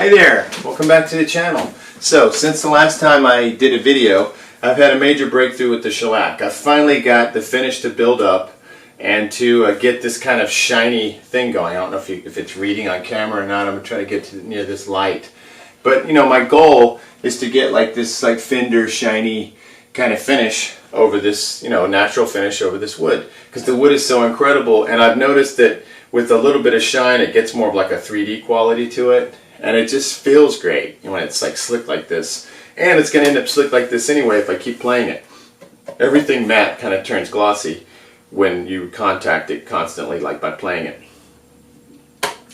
Hi there, welcome back to the channel. So since the last time I did a video, I've had a major breakthrough with the shellac. I finally got the finish to build up and to get this kind of shiny thing going. I don't know if it's reading on camera or not. I'm trying to get to near this light. But you know, my goal is to get like this like fender shiny kind of finish over this, you know, natural finish over this wood, because the wood is so incredible. And I've noticed that with a little bit of shine it gets more of like a 3D quality to it, and it just feels great when it's like slick like this. And it's going to end up slick like this anyway if I keep playing it. Everything matte kind of turns glossy when you contact it constantly, like by playing it.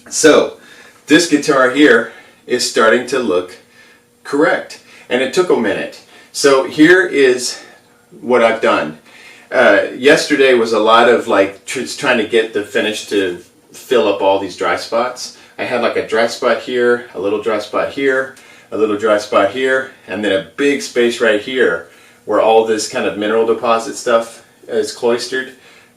So this guitar here is starting to look correct, and it took a minute. So here is what I've done. Yesterday was a lot of like trying to get the finish to fill up all these dry spots. I had like a dry spot here, a little dry spot here, a little dry spot here, and then a big space right here where all this kind of mineral deposit stuff is cloistered.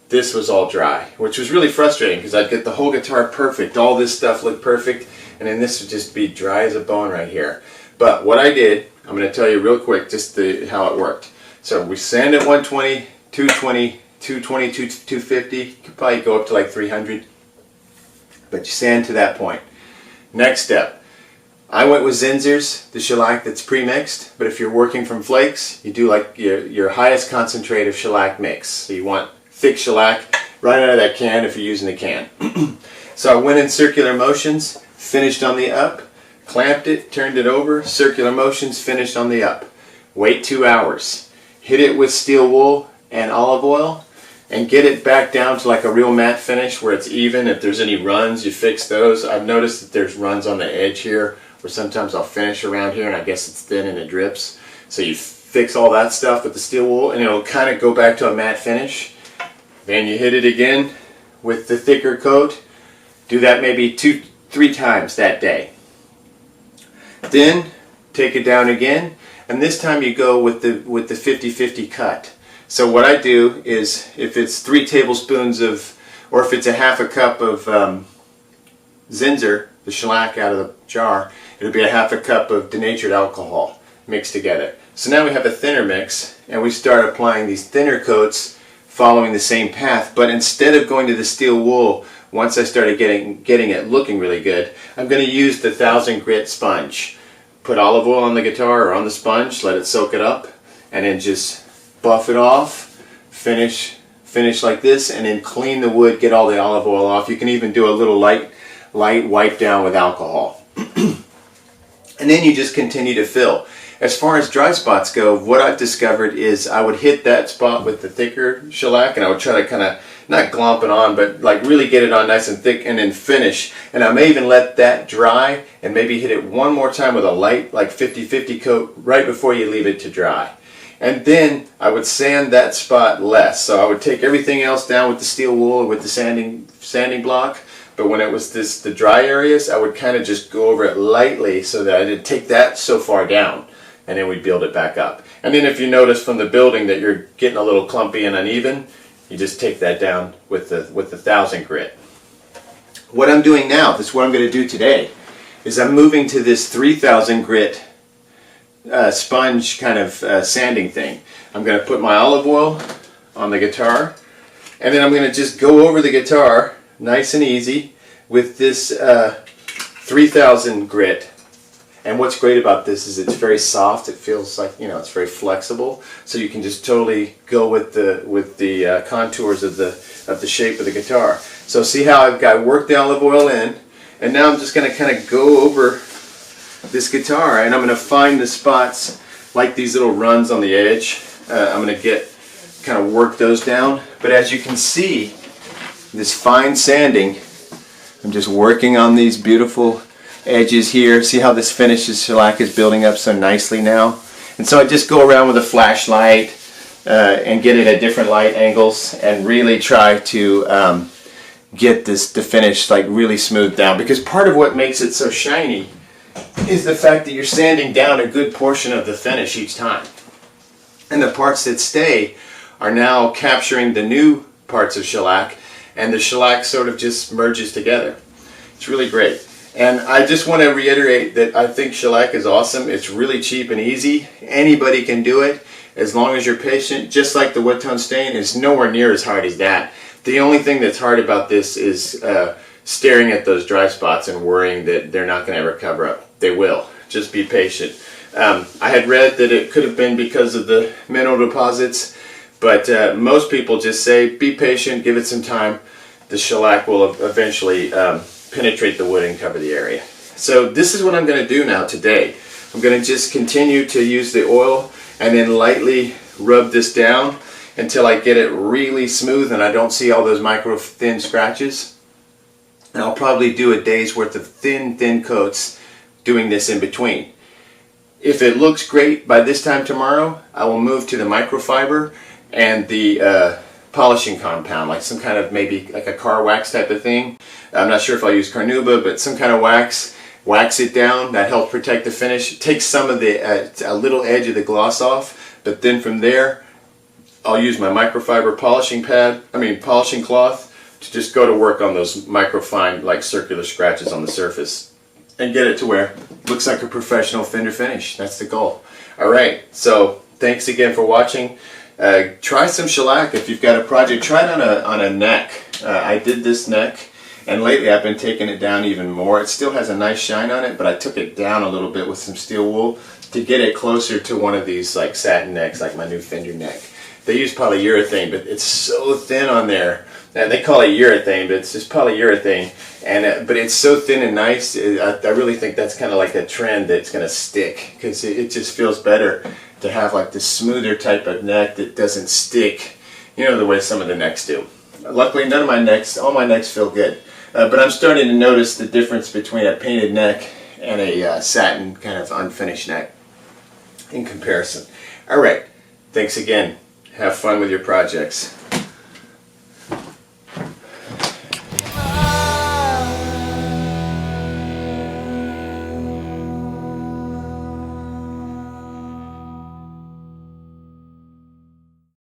This was all dry, which was really frustrating because I'd get the whole guitar perfect, all this stuff looked perfect, and then this would just be dry as a bone right here. But what I did, I'm going to tell you real quick just how it worked. So we sand at 120, 220, 220, 250, you could probably go up to like 300, but you sand to that point. Next step, I went with Zinsser's, the shellac that's pre-mixed, but if you're working from flakes, you do like your highest concentrate of shellac mix. So you want thick shellac right out of that can if you're using a can. So I went in circular motions, finished on the up, clamped it, turned it over, circular motions, finished on the up. Wait 2 hours. Hit it with steel wool and olive oil, and get it back down to like a real matte finish where it's even. If there's any runs, you fix those. I've noticed that there's runs on the edge here where sometimes I'll finish around here and I guess it's thin and it drips. So you fix all that stuff with the steel wool and it'll kind of go back to a matte finish. Then you hit it again with the thicker coat. Do that maybe 2-3 times that day. Then take it down again, and this time you go with the 50-50 cut. So what I do is, if it's 3 tablespoons of, or if it's a half a cup of Zinsser, the shellac out of the jar, it'll be a half a cup of denatured alcohol mixed together. So now we have a thinner mix, and we start applying these thinner coats following the same path. But instead of going to the steel wool, once I started getting it looking really good, I'm going to use the 1000 grit sponge. Put olive oil on the guitar or on the sponge, let it soak it up, and then just buff it off, finish like this, and then clean the wood, get all the olive oil off. You can even do a little light wipe down with alcohol. And then you just continue to fill. As far as dry spots go, what I've discovered is I would hit that spot with the thicker shellac, and I would try to kind of, not glomp it on, but like really get it on nice and thick, and then finish. And I may even let that dry and maybe hit it one more time with a light like 50-50 coat right before you leave it to dry. And then I would sand that spot less. So I would take everything else down with the steel wool, with the sanding block. But when it was the dry areas, I would kind of just go over it lightly so that I didn't take that so far down. And then we'd build it back up. And then if you notice from the building that you're getting a little clumpy and uneven, you just take that down with the 1000 grit. What I'm doing now, this is what I'm going to do today, is I'm moving to this 3000 grit sponge kind of sanding thing. I'm going to put my olive oil on the guitar, and then I'm going to just go over the guitar nice and easy with this 3000 grit. And what's great about this is it's very soft. It feels like, you know, it's very flexible, so you can just totally go with the contours of the shape of the guitar. So see how I've got worked the olive oil in, and now I'm just going to kind of go over this guitar, and I'm going to find the spots like these little runs on the edge. I'm going to kind of work those down. But as you can see, this fine sanding, I'm just working on these beautiful edges here. See how this finishes shellac is building up so nicely now? And so I just go around with a flashlight and get it at different light angles and really try to get the finish like really smooth down, because part of what makes it so shiny is the fact that you're sanding down a good portion of the finish each time. And the parts that stay are now capturing the new parts of shellac, and the shellac sort of just merges together. It's really great. And I just want to reiterate that I think shellac is awesome. It's really cheap and easy. Anybody can do it as long as you're patient. Just like the wood tone stain, it's nowhere near as hard as that. The only thing that's hard about this is staring at those dry spots and worrying that they're not going to ever cover up. They will. Just be patient. I had read that it could have been because of the mineral deposits, but most people just say be patient, give it some time. The shellac will eventually penetrate the wood and cover the area. So this is what I'm going to do now today. I'm going to just continue to use the oil and then lightly rub this down until I get it really smooth and I don't see all those micro thin scratches. And I'll probably do a day's worth of thin coats doing this in between. If it looks great by this time tomorrow, I will move to the microfiber and the polishing compound, like some kind of maybe like a car wax type of thing. I'm not sure if I'll use carnauba, but some kind of wax it down. That helps protect the finish. It takes some of the a little edge of the gloss off, but then from there I'll use my microfiber polishing cloth to just go to work on those microfine, like circular scratches on the surface and get it to where it looks like a professional fender finish. That's the goal. Alright, so thanks again for watching. Try some shellac if you've got a project. Try it on a neck. I did this neck, and lately I've been taking it down even more. It still has a nice shine on it, but I took it down a little bit with some steel wool to get it closer to one of these like satin necks, like my new Fender neck. They use polyurethane, but it's so thin on there. And they call it urethane, but it's just polyurethane. And but it's so thin and nice. I really think that's kind of like a trend that's going to stick, because it just feels better to have like this smoother type of neck that doesn't stick, you know, the way some of the necks do. Luckily, none of my necks, all my necks feel good. But I'm starting to notice the difference between a painted neck and a satin kind of unfinished neck in comparison. All right, thanks again. Have fun with your projects.